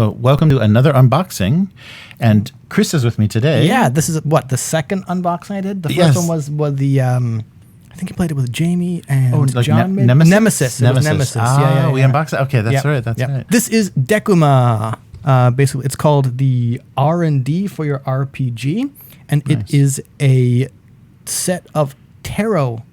Well, welcome to another unboxing. And Chris is with me today. Yeah, this is the second unboxing I did? The first one was the, I think you played it with Jamie and John. Nemesis? Nemesis. Yeah. We unboxed it. Okay, that's right. That's right. This is Decuma. Basically, it's called the R&D for your RPG. And it is a set of tarot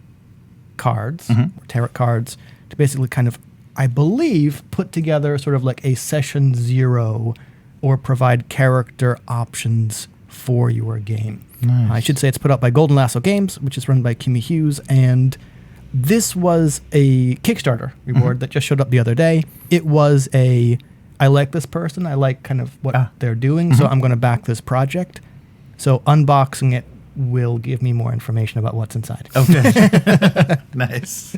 cards, tarot cards, to basically kind of, I believe, put together sort of like a session 0 or provide character options for your game. Nice. I should say it's put out by Golden Lasso Games, which is run by Kimmy Hughes, and this was a Kickstarter reward that just showed up the other day. It was I like this person, I like kind of what they're doing, so I'm going to back this project. So unboxing it will give me more information about what's inside. Okay. Nice.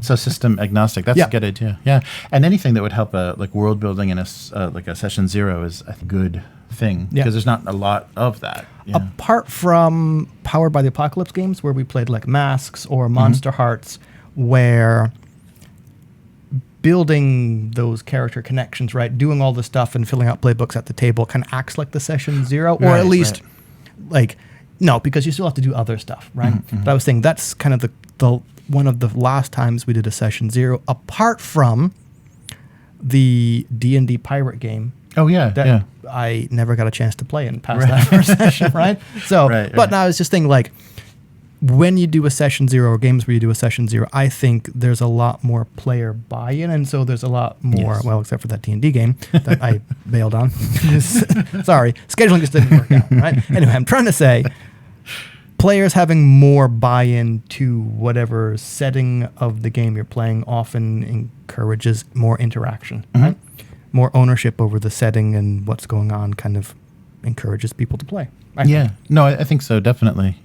So system agnostic. That's a good idea. Yeah, and anything that would help like world building in like a session 0 is a good thing because there's not a lot of that. Yeah. Apart from Powered by the Apocalypse games, where we played like Masks or Monster Hearts, where building those character connections, right, doing all the stuff and filling out playbooks at the table kind of acts like the session 0, or at least like no, because you still have to do other stuff, right? But I was saying that's kind of the one of the last times we did a session 0, apart from the D&D pirate game. Oh yeah, I never got a chance to play and pass that first session, right? So, but now I was just thinking, like, when you do a session 0 or games where you do a session 0, I think there's a lot more player buy-in, and so there's a lot more. Well, except for that D&D game that I bailed on. Sorry, scheduling just didn't work out. Right? Anyway, I'm trying to say, players having more buy-in to whatever setting of the game you're playing often encourages more interaction, right? More ownership over the setting and what's going on kind of encourages people to play. No, I think so, definitely.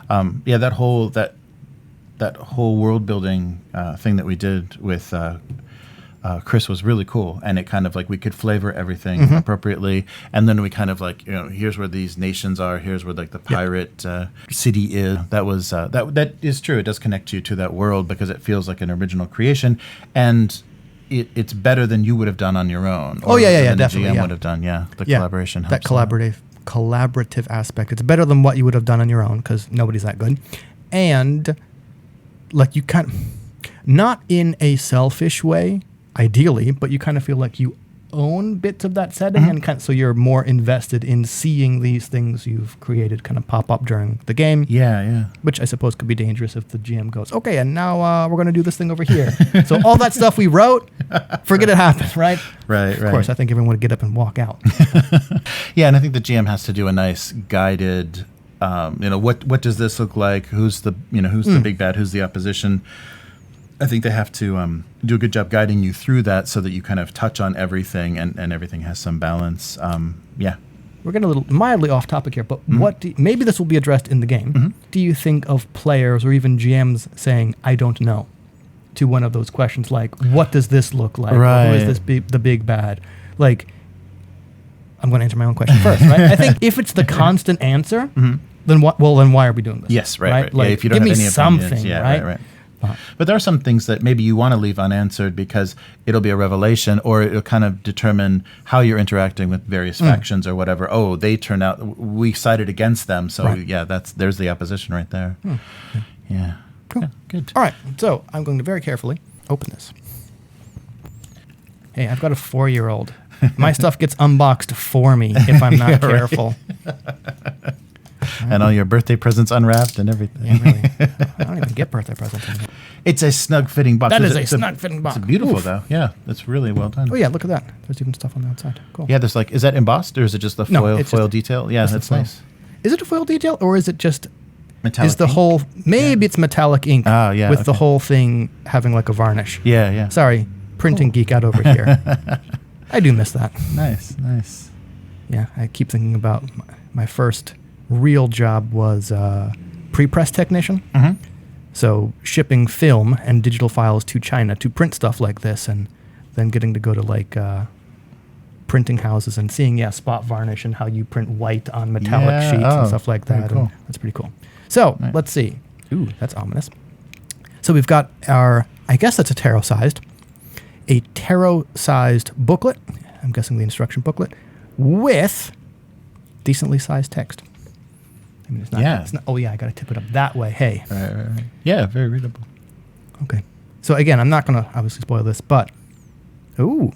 That whole world building thing that we did with Chris was really cool, and it kind of like we could flavor everything appropriately, and then we kind of like, here's where these nations are, here's where like the pirate city is. That was that is true. It does connect you to that world because it feels like an original creation, and it's better than you would have done on your own. Or than definitely. The GM would have done. The collaboration helps. That collaborative aspect. It's better than what you would have done on your own because nobody's that good, and like you kind of, not in a selfish way. Ideally, but you kind of feel like you own bits of that setting, and so you're more invested in seeing these things you've created kind of pop up during the game. Yeah. Which I suppose could be dangerous if the GM goes, okay, and now we're going to do this thing over here. So all that stuff we wrote, forget it happened, right? Right. Of course, I think everyone would get up and walk out. And I think the GM has to do a nice guided, what does this look like? Who's the big bad? Who's the opposition? I think they have to do a good job guiding you through that so that you kind of touch on everything and everything has some balance. We're getting a little mildly off topic here, but maybe this will be addressed in the game. Do you think of players or even GMs saying, I don't know, to one of those questions like, what does this look like? Right. Or who is this the big bad? Like, I'm going to answer my own question first, right? I think if it's the constant answer, then why are we doing this? Yes, right. Like, if you don't give have me any something, opinions, right? But there are some things that maybe you want to leave unanswered because it'll be a revelation, or it'll kind of determine how you're interacting with various factions or whatever. Oh, they turn out we sided against them, so there's the opposition right there. Yeah. Cool. Yeah, good. All right, so I'm going to very carefully open this. Hey, I've got a 4-year-old. My stuff gets unboxed for me if I'm not careful. And all your birthday presents unwrapped and everything. Yeah, really. I don't even get birthday presents anymore. It's a snug-fitting box. That is a snug-fitting box. It's beautiful, though. Yeah, it's really well done. Oh, yeah, look at that. There's even stuff on the outside. Cool. Yeah, there's like, is that embossed or is it just the foil detail? Yeah, that's nice. Is it a foil detail or is it just metallic is the ink? whole, maybe it's metallic ink with the whole thing having like a varnish. Yeah. Sorry, printing geek out over here. I do miss that. Nice. Yeah, I keep thinking about my first real job was pre-press technician. So shipping film and digital files to China to print stuff like this, and then getting to go to like printing houses and seeing spot varnish and how you print white on metallic sheets and stuff like that. Cool. And that's pretty cool. So let's see. Ooh, that's ominous. So we've got our, I guess that's a tarot-sized booklet. I'm guessing the instruction booklet, with decently sized text. I mean, it's not. Yeah. It's not, oh yeah, I got to tip it up that way. Hey. Right. Yeah, very readable. Okay. So again, I'm not going to obviously spoil this, but ooh.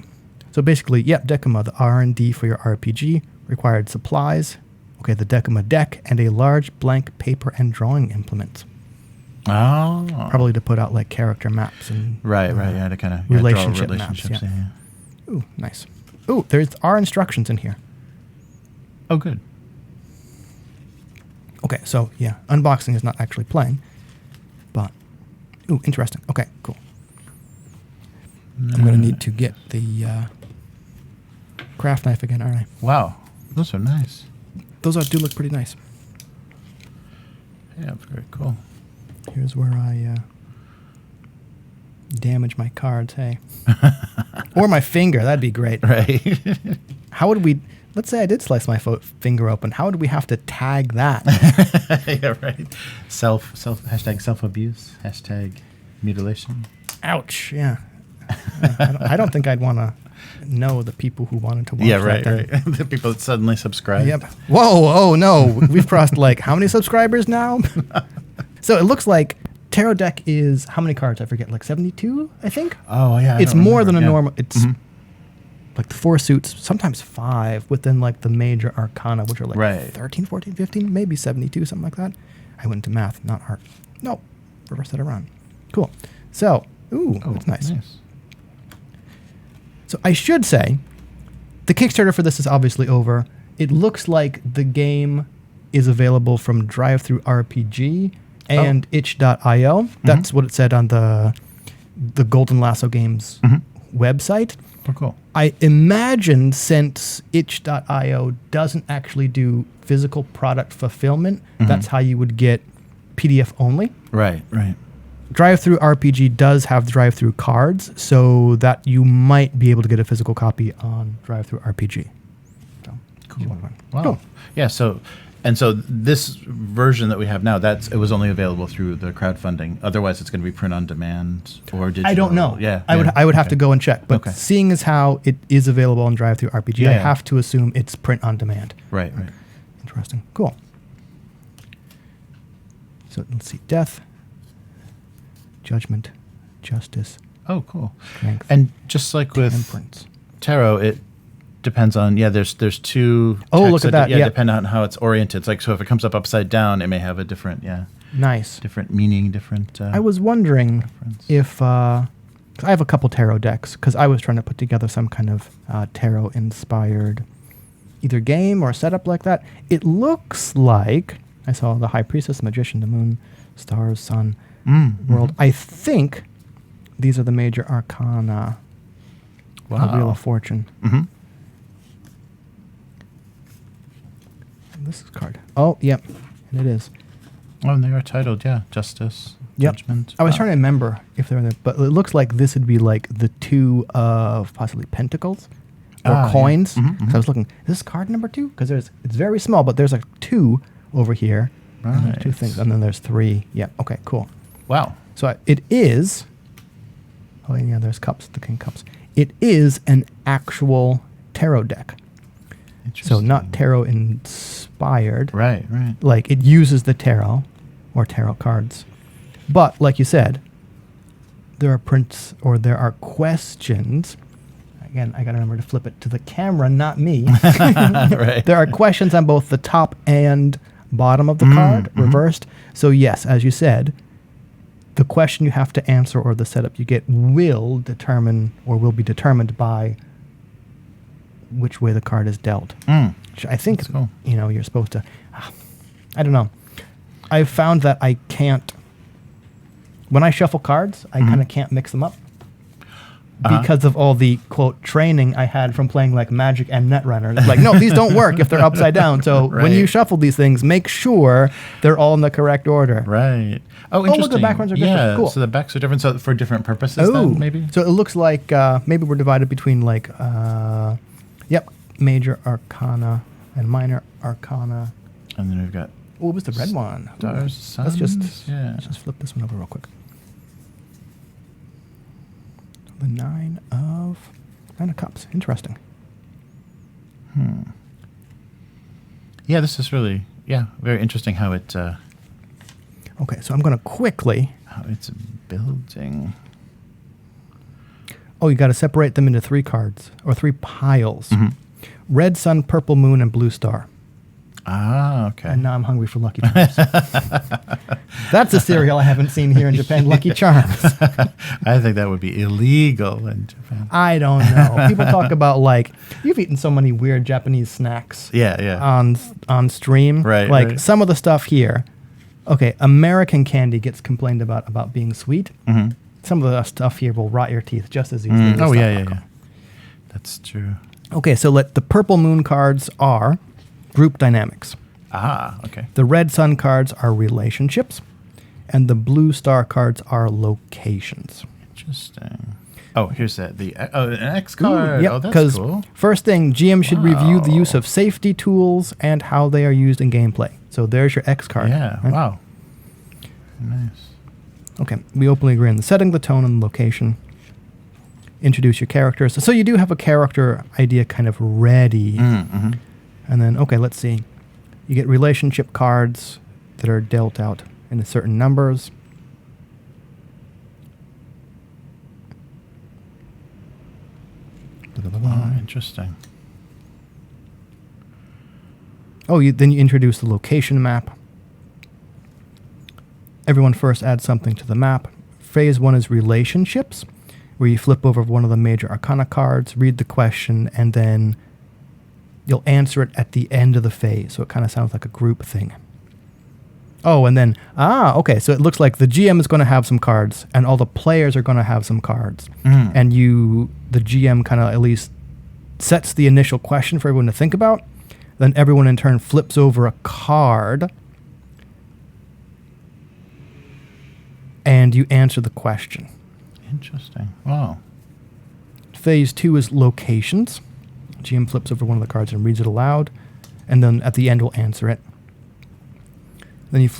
So basically, yep, Decuma, the R&D for your RPG, required supplies. Okay, the Decuma deck and a large blank paper and drawing implement. Oh. Probably to put out like character maps and right. Yeah, to kind of relationship maps. Yeah. Ooh, nice. Ooh, there are instructions in here. Oh, good. Okay, so yeah, unboxing is not actually playing, but ooh, interesting. Okay, cool. I'm gonna need to get the craft knife again, aren't I? Wow, those are nice. Those do look pretty nice. Yeah, very cool. Here's where I damage my cards, hey. Or my finger, that'd be great. Right. How would we, let's say I did slice my finger open, how would we have to tag that? Yeah, right. Hashtag self-abuse, hashtag mutilation. Ouch, yeah. I don't think I'd want to know the people who wanted to watch that. Yeah, right. The people that suddenly subscribe. Yep. Whoa, oh no, we've crossed like how many subscribers now? So it looks like Tarot deck is how many cards? I forget, like 72, I think. Oh yeah. It's more than a normal. It's like the 4 suits, sometimes 5 within like the major arcana, which are like 13, 14, 15, maybe 72, something like that. I went into math, not art. No, reverse that around. Cool. So, that's nice. So I should say, the Kickstarter for this is obviously over. It looks like the game is available from Drive-Thru RPG and itch.io. That's what it said on the Golden Lasso Games website. Oh, cool. I imagine since itch.io doesn't actually do physical product fulfillment, that's how you would get PDF only. Right. Drive-Thru RPG does have Drive-Thru cards, so that you might be able to get a physical copy on Drive-Thru RPG. So, cool. Wow. Cool. Yeah, so this version that we have now, it was only available through the crowdfunding. Otherwise, it's going to be print on demand or digital. I don't know. Yeah. I would have to go and check. But seeing as how it is available on Drive-Thru RPG, I have to assume it's print on demand. Right. Interesting. Cool. So let's see. Death, judgment, justice. Oh, cool. Strength, and just like with temperance. Tarot, it depends on, there's 2 Oh, look at that. Depending on how it's oriented. It's like, so if it comes up upside down, it may have a different, nice. different meaning, different I was wondering reference. if, 'cause I have a couple tarot decks, because I was trying to put together some kind of tarot-inspired either game or setup like that. It looks like, I saw the High Priestess, Magician, the Moon, Stars, Sun, World. I think these are the major arcana. Wow. Wheel of Fortune. This is card. Oh, yep. And it is. Oh, and they are titled, Justice, Judgment. I was trying to remember if they were there, but it looks like this would be like the 2 of possibly pentacles or coins. So I was looking, is this card number 2? Because it's very small, but there's like 2 over here. Right. And there's 2 things, and then there's 3. Yeah. Okay. Cool. Wow. So it is. Oh yeah, there's cups. The King Cups. It is an actual tarot deck. So not tarot inspired. Right. Like it uses the tarot or tarot cards. But like you said, there are prints or there are questions. Again, I got to remember to flip it to the camera, not me. Right. There are questions on both the top and bottom of the card, reversed. So yes, as you said, the question you have to answer or the setup you get will determine or will be determined by which way the card is dealt. Which I think, cool. You're supposed to, I don't know. I've found that I can't, when I shuffle cards, I kind of can't mix them up because of all the, quote, training I had from playing like Magic and Netrunner. It's like, no, these don't work if they're upside down. So when you shuffle these things, make sure they're all in the correct order. Right. Oh, interesting. Look, the backgrounds are different. Yeah, cool. So the backs are different so for different purposes then, maybe? So it looks like maybe we're divided between like, major arcana and minor arcana. And then we've got... What was the red one? Stars, suns. Let's just flip this one over real quick. The Nine of Cups. Interesting. Yeah, this is really very interesting how it. Okay, so I'm going to quickly. How it's building. Oh, you got to separate them into 3 cards or 3 piles. Red Sun, Purple Moon, and Blue Star. Ah, okay. And now I'm hungry for Lucky Charms. That's a cereal I haven't seen here in Japan, Lucky Charms. I think that would be illegal in Japan. I don't know. People talk about, like, you've eaten so many weird Japanese snacks on stream. Right. Like, some of the stuff here. Okay, American candy gets complained about being sweet. Some of the stuff here will rot your teeth just as easily. Oh, yeah. That's true. Okay, so the Purple Moon cards are group dynamics. Ah, okay. The Red Sun cards are relationships, and the Blue Star cards are locations. Interesting. Oh, here's an X card. Yep, oh, that's cool. First thing, GM should review the use of safety tools and how they are used in gameplay. So there's your X card. Yeah, right? Wow. Nice. Okay, we openly agree on the setting, the tone, and the location. Introduce your characters. So you do have a character idea kind of ready. And then, okay, let's see. You get relationship cards that are dealt out in certain numbers. Oh, interesting. Oh, then you introduce the location map. Everyone first adds something to the map. Phase 1 is relationships, where you flip over one of the major arcana cards, read the question, and then you'll answer it at the end of the phase. So it kind of sounds like a group thing. Oh, and then, okay, so it looks like the GM is going to have some cards, and all the players are going to have some cards. And the GM kind of at least sets the initial question for everyone to think about. Then everyone in turn flips over a card, and you answer the question. Interesting. Wow. Phase 2 is locations. GM flips over one of the cards and reads it aloud, and then at the end we'll answer it. Then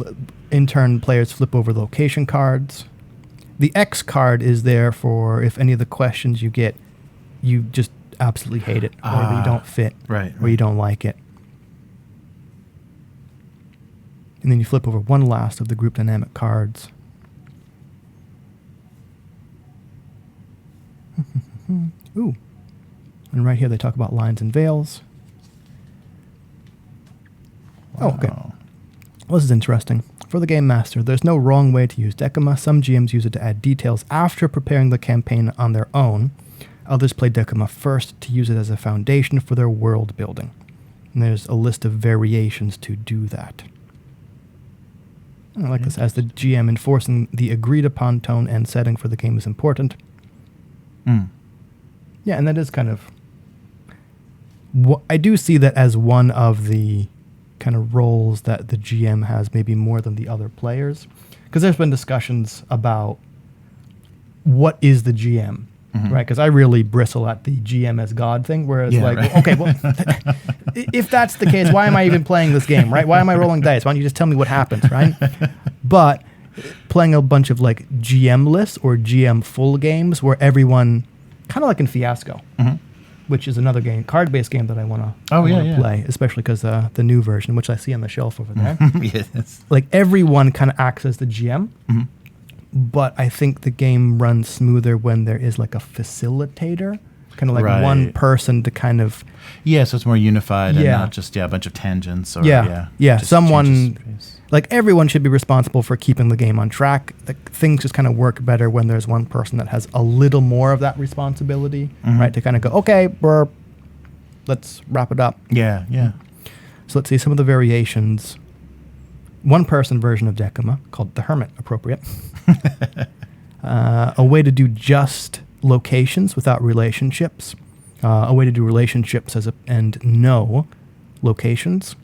in turn, players flip over location cards. The X card is there for if any of the questions you get, you just absolutely hate it, or you don't fit, or you don't like it. And then you flip over one last of the group dynamic cards. Ooh. And right here they talk about lines and veils. Wow. Oh, okay. Well, this is interesting. For the Game Master, there's no wrong way to use Decuma. Some GMs use it to add details after preparing the campaign on their own. Others play Decuma first to use it as a foundation for their world building. And there's a list of variations to do that. I like this. As the GM, enforcing the agreed upon tone and setting for the game is important. Yeah, and that is kind of... I do see that as one of the kind of roles that the GM has, maybe more than the other players. Because there's been discussions about what is the GM, right? Because I really bristle at the GM as God thing, where it's okay, well, if that's the case, why am I even playing this game, right? Why am I rolling dice? Why don't you just tell me what happens, right? But playing a bunch of like GM lists or GM full games where everyone, kind of like in Fiasco, which is another game, card-based game that I want to play, especially because the new version, which I see on the shelf over there. Yes. Like everyone kind of acts as the GM, but I think the game runs smoother when there is like a facilitator, kind of like one person to kind of... Yeah, so it's more unified and not just a bunch of tangents. Or, someone... Like everyone should be responsible for keeping the game on track. Things just kind of work better when there's one person that has a little more of that responsibility, right? To kind of go, okay, let's wrap it up. Yeah. So let's see some of the variations. One person version of Decuma called the Hermit, appropriate. A way to do just locations without relationships. A way to do relationships and no locations.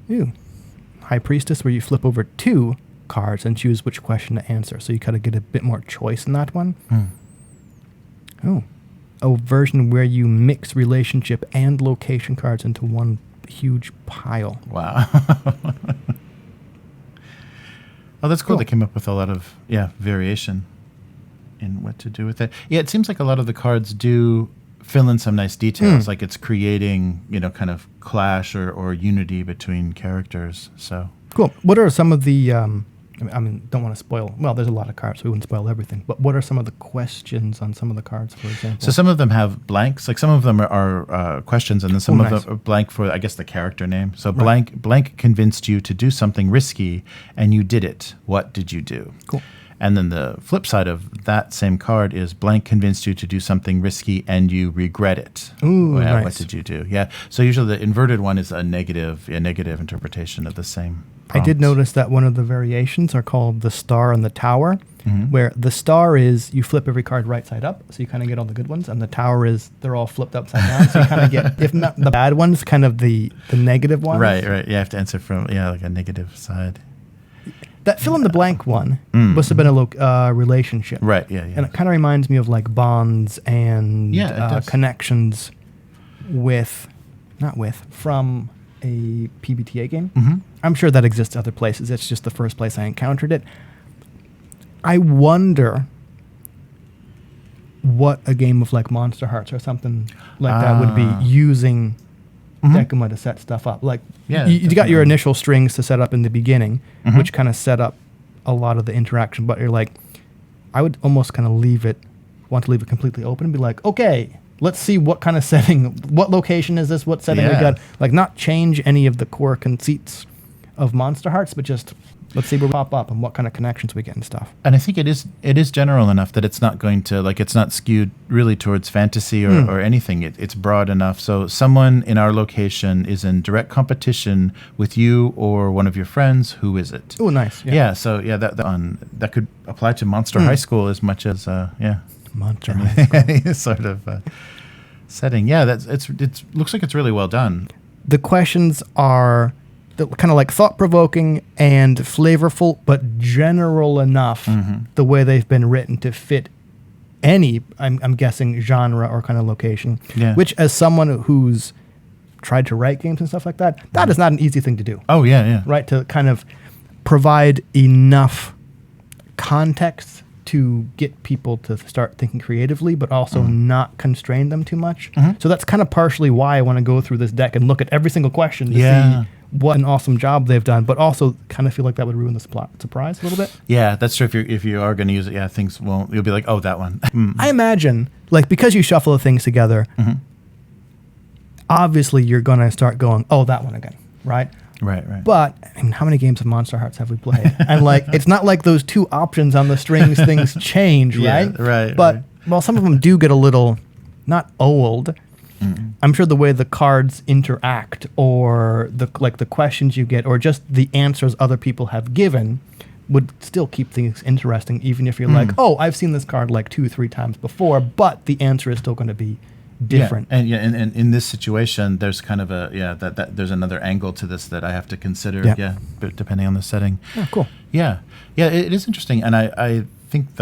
Ooh. High Priestess, where you flip over 2 cards and choose which question to answer. So you kind of get a bit more choice in that one. Oh. A version where you mix relationship and location cards into one huge pile. Wow. Oh, that's cool. They came up with a lot of, variation in what to do with it. Yeah, it seems like a lot of the cards do fill in some nice details. Like it's creating, kind of clash or unity between characters. So cool. What are some of the? Don't want to spoil. Well, there's a lot of cards, so we wouldn't spoil everything. But what are some of the questions on some of the cards, for example? So some of them have blanks. Like some of them are questions, and then some of them are blank for, I guess, the character name. So blank convinced you to do something risky, and you did it. What did you do? Cool. And then the flip side of that same card is blank convinced you to do something risky, and you regret it. Ooh, nice. What did you do? Yeah. So usually the inverted one is a negative interpretation of the same prompt. I did notice that one of the variations are called the star and the tower, where the star is you flip every card right side up, so you kind of get all the good ones, and the tower is they're all flipped upside down, so you kind of get, if not the bad ones, kind of the negative ones. Right. You have to answer from, like a negative side. That fill in the blank one must have been a relationship. Right, yeah. And it kind of reminds me of like bonds and connections from a PBTA game. Mm-hmm. I'm sure that exists other places. It's just the first place I encountered it. I wonder what a game of like Monster Hearts or something like that would be using Decuma to set stuff up. Like you got your initial strings to set up in the beginning, which kind of set up a lot of the interaction. But you're like, I would almost kind of want to leave it completely open and be like, okay, let's see what kind of setting, what location is this, what setting we got. Like not change any of the core conceits of Monster Hearts, but just let's see where we pop up and what kind of connections we get and stuff. And I think it is general enough that it's not going to, like, it's not skewed really towards fantasy or anything. It's broad enough. So someone in our location is in direct competition with you or one of your friends. Who is it? Oh, nice. Yeah. So that could apply to Monster High School as much as Monster High School. Any sort of setting. Yeah, it looks like it's really well done. The questions are kind of like thought-provoking and flavorful, but general enough the way they've been written to fit any, I'm guessing, genre or kind of location. Yeah. Which, as someone who's tried to write games and stuff like that, that is not an easy thing to do. Oh, yeah. Right? To kind of provide enough context to get people to start thinking creatively, but also not constrain them too much. So that's kind of partially why I want to go through this deck and look at every single question to see what an awesome job they've done, but also kind of feel like that would ruin the surprise a little bit. Yeah, that's true. If you are going to use it, things won't. You'll be like, oh, that one. I imagine, like, because you shuffle the things together, obviously you're going to start going, oh, that one again, right? Right. But I mean, how many games of Monster Hearts have we played? And like, it's not like those two options on the strings things change, right? Right. But well, some of them do get a little, not old. I'm sure the way the cards interact, or the questions you get, or just the answers other people have given, would still keep things interesting, even if you're like, oh, I've seen this card like 2-3 times before, but the answer is still going to be different. And in this situation, there's kind of that there's another angle to this that I have to consider. But depending on the setting. Oh, cool. Yeah, it is interesting, and I think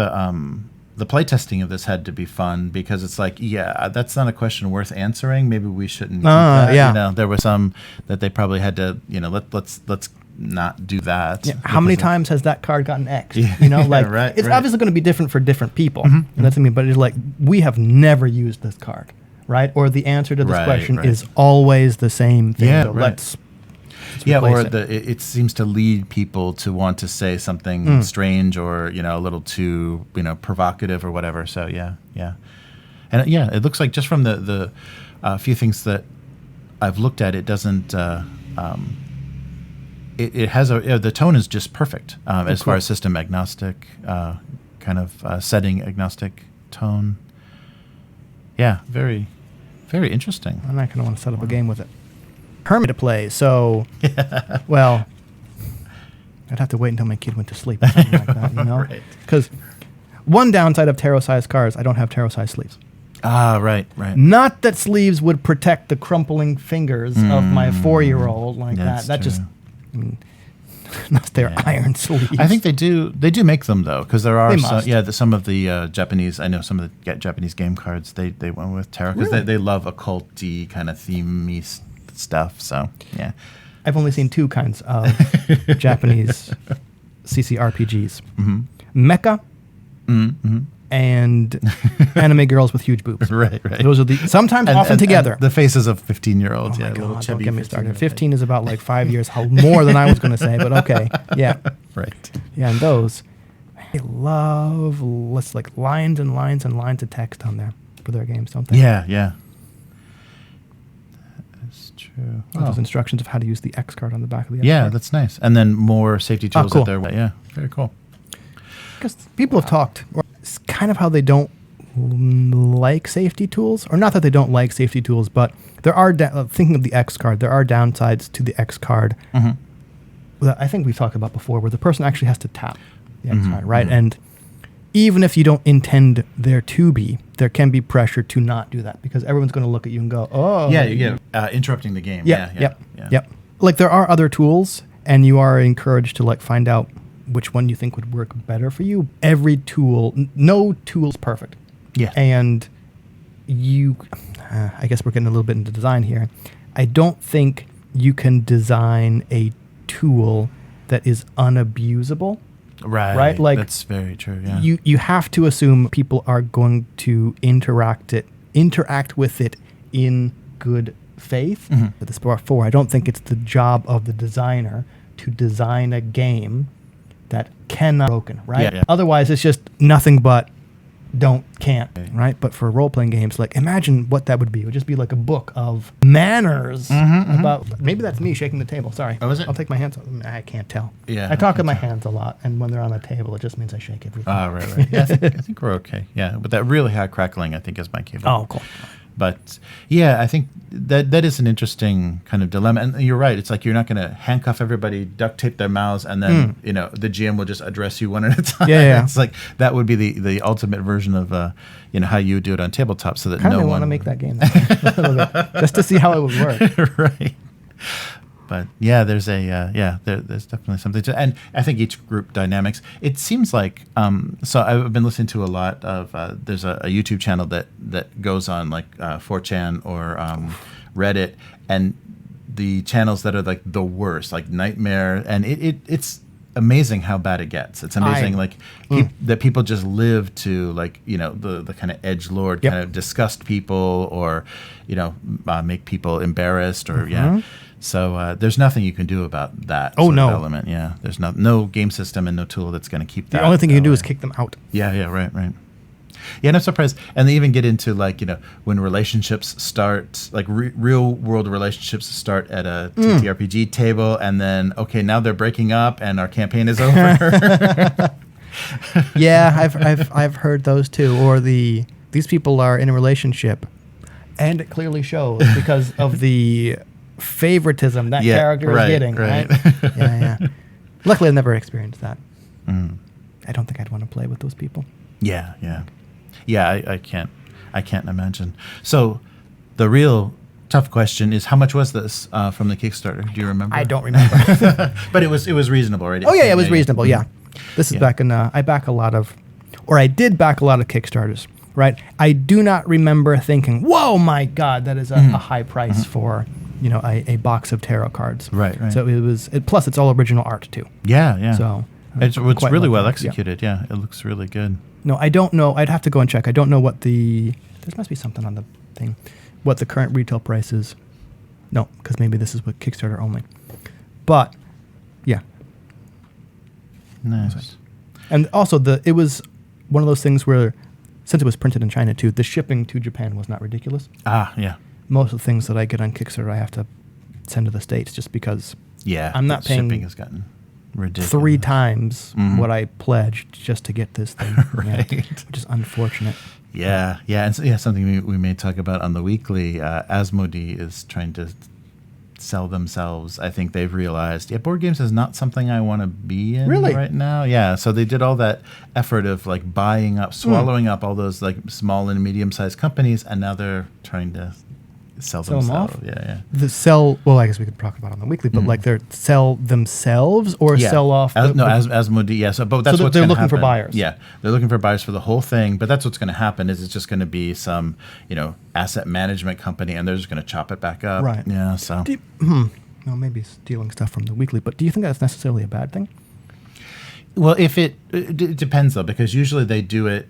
the playtesting of this had to be fun, because it's like, that's not a question worth answering. Maybe we shouldn't keep that. Yeah. There were some that they probably had to, let's not do that. Yeah. How many times has that card gotten X? It's obviously going to be different for different people. And that's what I mean. But it's like, we have never used this card, right? Or the answer to this question is always the same thing. Yeah, so let's or it seems to lead people to want to say something strange or a little too provocative or whatever. So yeah, and it looks like just from the few things that I've looked at, it doesn't. It has the tone is just perfect as far as system agnostic, kind of setting agnostic tone. Yeah, very, very interesting. And I kind of want to set up a game with it. Hermit to play, so well, I'd have to wait until my kid went to sleep or something like that, Because one downside of tarot-sized cards, I don't have tarot-sized sleeves. Right. Not that sleeves would protect the crumpling fingers of my 4-year-old like that. That true. Just, unless they're iron sleeves. I think they do make them though, because there are some of the Japanese. I know some of the Japanese game cards they went with tarot because they love occulty kind of themey stuff. So yeah, I've only seen 2 kinds of Japanese CCRPGs: Mecha and anime girls with huge boobs. Right. Those are sometimes often together. And the faces of 15-year-olds. Oh my little God, chubby don't get me started. 15-year-old 15 is about like 5 years more than I was going to say, but okay. Yeah. Right. Yeah, and those, they love like lines and lines and lines of text on there for their games, don't they? Yeah. That's true. Those instructions of how to use the X card on the back of the X Yeah, card. that's nice. And then more safety tools cool. that they're... Yeah, very cool. Because people have talked, or it's kind of how they don't like safety tools, or not that they don't like safety tools, but there are, thinking of the X card, there are downsides to the X card that I think we've talked about before, where the person actually has to tap the X card, right? And even if you don't intend there to be, there can be pressure to not do that, because everyone's going to look at you and go, oh. Yeah. Interrupting the game. Yep. Like there are other tools, and you are encouraged to like find out which one you think would work better for you. Every tool, no tool's perfect. Yeah. And I guess we're getting a little bit into design here. I don't think you can design a tool that is unabusable. Right? Like, that's very true, yeah. You have to assume people are going to interact with it in good faith. But this before, I don't think it's the job of the designer to design a game that cannot be broken, right? Yeah. Otherwise, it's just nothing but can't, right? But for role-playing games, like imagine what that would be. It would just be like a book of manners about... Maybe that's me shaking the table. Sorry. Oh, is it? I'll take my hands off. I can't tell. Yeah. I talk with my hands a lot, and when they're on a table, it just means I shake everything. Oh, right. Yeah, I think we're okay. Yeah, but that really high crackling, I think, is my keyboard. Oh, cool. But yeah, I think that is an interesting kind of dilemma. And you're right. It's like you're not going to handcuff everybody, duct tape their mouths, and then the GM will just address you one at a time. Yeah. It's like that would be the ultimate version of how you would do it on tabletop, so that kind of no one want to make that game that way, just to see how it would work. Right. But yeah, there's there's definitely something to, and I think each group dynamics. It seems like so I've been listening to a lot of there's a YouTube channel that goes on like 4chan or Reddit, and the channels that are like the worst, like Nightmare, and it's amazing how bad it gets. It's amazing that people just live to like the kind of edgelord kind of disgust people or make people embarrassed or So there's nothing you can do about that element. Yeah, there's no game system and no tool that's going to keep that. The only thing you can do is kick them out. Yeah, right. Yeah, and I'm surprised. And they even get into like, when relationships start, like real world relationships start at a TTRPG table, and then, okay, now they're breaking up and our campaign is over. Yeah, I've heard those too. Or these people are in a relationship, and it clearly shows because of the favoritism that character is getting, right? Yeah. Luckily, I've never experienced that. I don't think I'd want to play with those people. Yeah. I can't imagine. So, the real tough question is, how much was this from the Kickstarter? Do you remember? I don't remember. But it was reasonable, right? Oh yeah, it was reasonable. Yeah, this is back in. I did back a lot of Kickstarters. Right. I do not remember thinking, "Whoa, my God, that is a high price for." A box of tarot cards. Right. So plus it's all original art too. Yeah. So it's really well executed. Yeah, it looks really good. No, I don't know. I'd have to go and check. I don't know what there must be something on the thing, what the current retail price is. No, because maybe this is what Kickstarter only. But yeah. Nice. And also it was one of those things where, since it was printed in China too, the shipping to Japan was not ridiculous. Yeah. Most of the things that I get on Kickstarter, I have to send to the States just because I'm not paying shipping has gotten ridiculous. 3 times what I pledged just to get this thing, right? Which is unfortunate. Yeah, and so, something we may talk about on the weekly. Asmodee is trying to sell themselves. I think they've realized, board games is not something I want to be in right now. Yeah, so they did all that effort of like buying up, swallowing up all those like small and medium-sized companies, and now they're trying to sell themselves. Them off? Well, I guess we could talk about it on the weekly, but like they're sell themselves or sell off? Asmodee, yeah. So, but that's what's they're going to looking happen. for buyers. Yeah, they're looking for buyers for the whole thing, but that's what's going to happen is it's just going to be some, asset management company, and they're just going to chop it back up. Right. Yeah, so. Well, maybe stealing stuff from the weekly, but do you think that's necessarily a bad thing? Well, if it depends, though, because usually they do it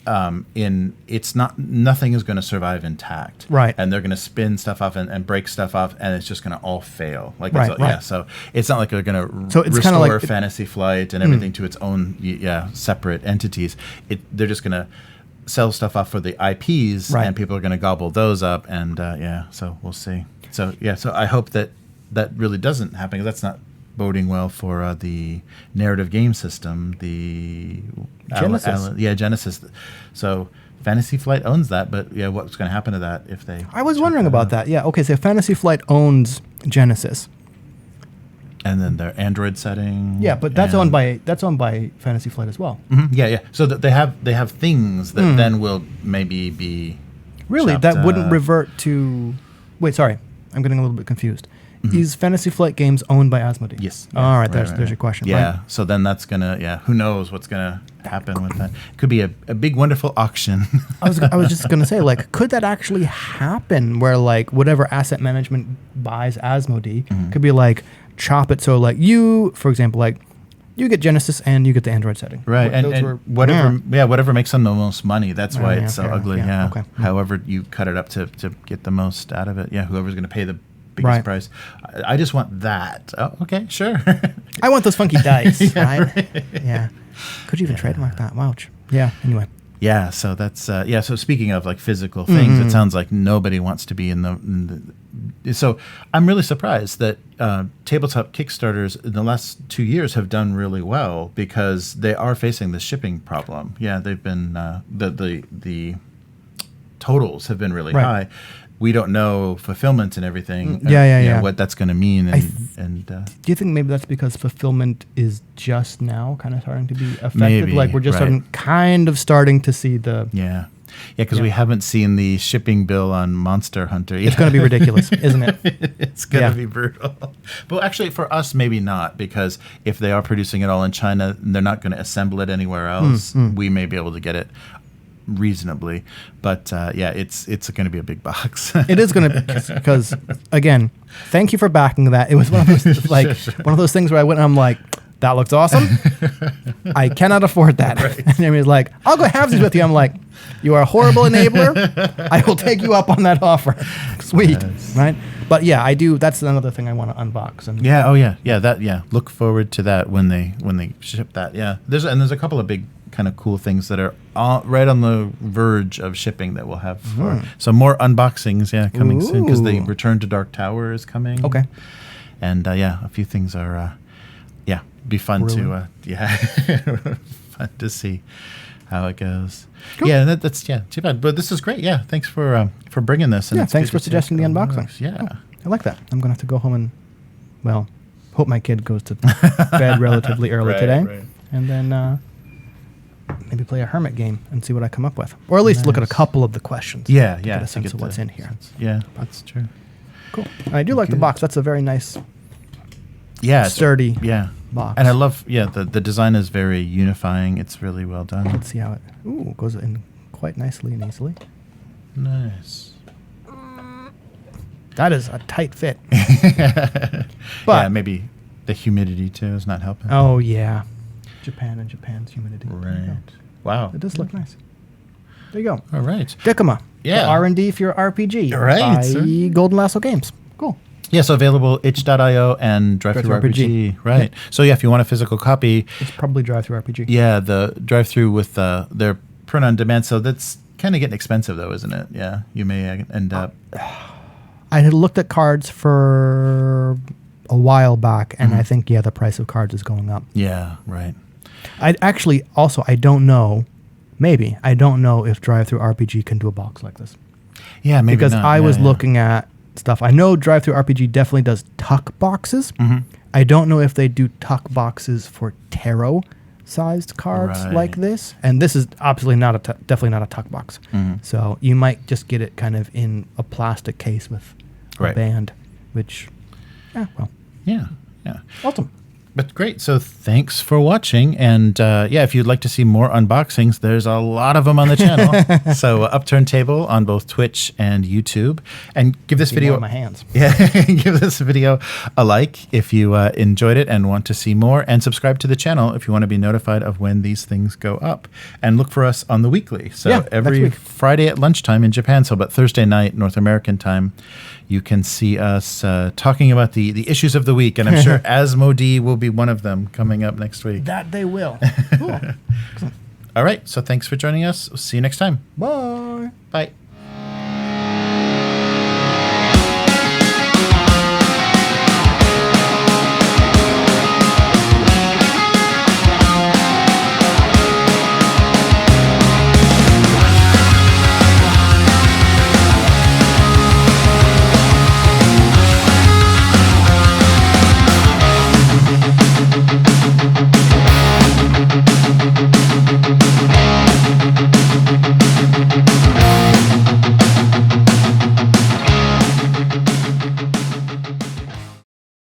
nothing is going to survive intact, right? And they're going to spin stuff off and break stuff off, and it's just going to all fail. Like, right. Yeah, so it's not like they're going to restore like Fantasy Flight and everything to its own separate entities. They're just going to sell stuff off for the IPs, right. and people are going to gobble those up, and so we'll see. So I hope that really doesn't happen, because that's not boding well for the narrative game system, the Genesis. Genesis. So Fantasy Flight owns that, but what's going to happen to that if they? I was wondering about that. Yeah. Okay. So Fantasy Flight owns Genesis, and then their Android setting. Yeah, but that's owned by Fantasy Flight as well. Mm-hmm. Yeah. So that they have things that then will maybe be. Really, that wouldn't revert to. Wait, sorry, I'm getting a little bit confused. Mm-hmm. Is Fantasy Flight Games owned by Asmodee? Yes. All right, there's your question. Yeah. Right? So then that's gonna. Who knows what's gonna happen with that? It could be a big, wonderful auction. I was just gonna say, like, could that actually happen? Where like whatever asset management buys Asmodee could be like chop it. So like you, for example, like you get Genesis and you get the Android setting. Right. And whatever makes them the most money. That's why it's so ugly. Yeah. Okay. However you cut it up to get the most out of it. Yeah. Whoever's gonna pay the biggest price. I just want that. Oh, okay, sure. I want those funky dice, right? Yeah. Could you even trademark that? Ouch. Yeah. Anyway. Yeah. So that's So speaking of like physical things, it sounds like nobody wants to be in the. So I'm really surprised that tabletop Kickstarters in the last 2 years have done really well, because they are facing the shipping problem. Yeah, they've been the totals have been really high. We don't know fulfillment and everything. What that's going to mean. Do you think maybe that's because fulfillment is just now kind of starting to be affected? Maybe, like we're just starting to see the... Yeah, because we haven't seen the shipping bill on Monster Hunter yet. It's going to be ridiculous, isn't it? It's going to be brutal. But actually, for us, maybe not, because if they are producing it all in China, they're not going to assemble it anywhere else. We may be able to get it reasonably, but it's going to be a big box. It is going to, because again, thank you for backing that. It was one of those one of those things where I went and I'm like, that looks awesome. I cannot afford that. Right. And Amy's like, I'll go halvesies with you. I'm like, you are a horrible enabler. I will take you up on that offer. Sweet. Yes. Right? But yeah, I do. That's another thing I want to unbox. And look forward to that when they ship that. Yeah. There's a couple of big kind of cool things that are right on the verge of shipping that we'll have so more unboxings coming soon, because the Return to Dark Tower is coming. Okay. And a few things are be fun to fun to see how it goes. Cool. Yeah, that's too bad, but this is great. Yeah, thanks for bringing this. And thanks for suggesting the unboxing. Yeah, I like that. I'm gonna have to go home and hope my kid goes to bed relatively early today, and then maybe play a hermit game and see what I come up with, or at least look at a couple of the questions. Yeah, to get a sense of what's in here. Yeah, that's true. Cool. And I do like the box. That's a very nice, sturdy, box. And I love the design is very unifying. It's really well done. Let's see how it goes in quite nicely and easily. Nice. That is a tight fit. But maybe the humidity too is not helping. Oh yeah. Japan's humidity. Right. Wow. It does look nice. There you go. All right. Decuma. Yeah. R&D for your RPG. Right. By Golden Lasso Games. Cool. Yeah, so available itch.io and DriveThruRPG. Right. Yeah. So if you want a physical copy. It's probably DriveThruRPG. Yeah, the drive-through with their print on demand. So that's kind of getting expensive though, isn't it? Yeah. You may end up. I had looked at cards for a while back, and I think, the price of cards is going up. Yeah, right. I don't know. Maybe. I don't know if DriveThruRPG can do a box like this. Yeah, maybe because not. I was looking at stuff. I know DriveThruRPG definitely does tuck boxes. I don't know if they do tuck boxes for tarot-sized cards like this. And this is absolutely definitely not a tuck box. So you might just get it kind of in a plastic case with a band, which, Yeah. Awesome. But great. So thanks for watching. And if you'd like to see more unboxings, there's a lot of them on the channel. So Upturned Table on both Twitch and YouTube. And give this video my hands. Yeah, give this video a like if you enjoyed it and want to see more. And subscribe to the channel if you want to be notified of when these things go up. And look for us on the weekly. So every Friday at lunchtime in Japan, so about Thursday night, North American time, you can see us talking about the issues of the week. And I'm sure Asmodee will be one of them coming up next week. That they will. Cool. All right. So thanks for joining us. We'll see you next time. Bye. Bye.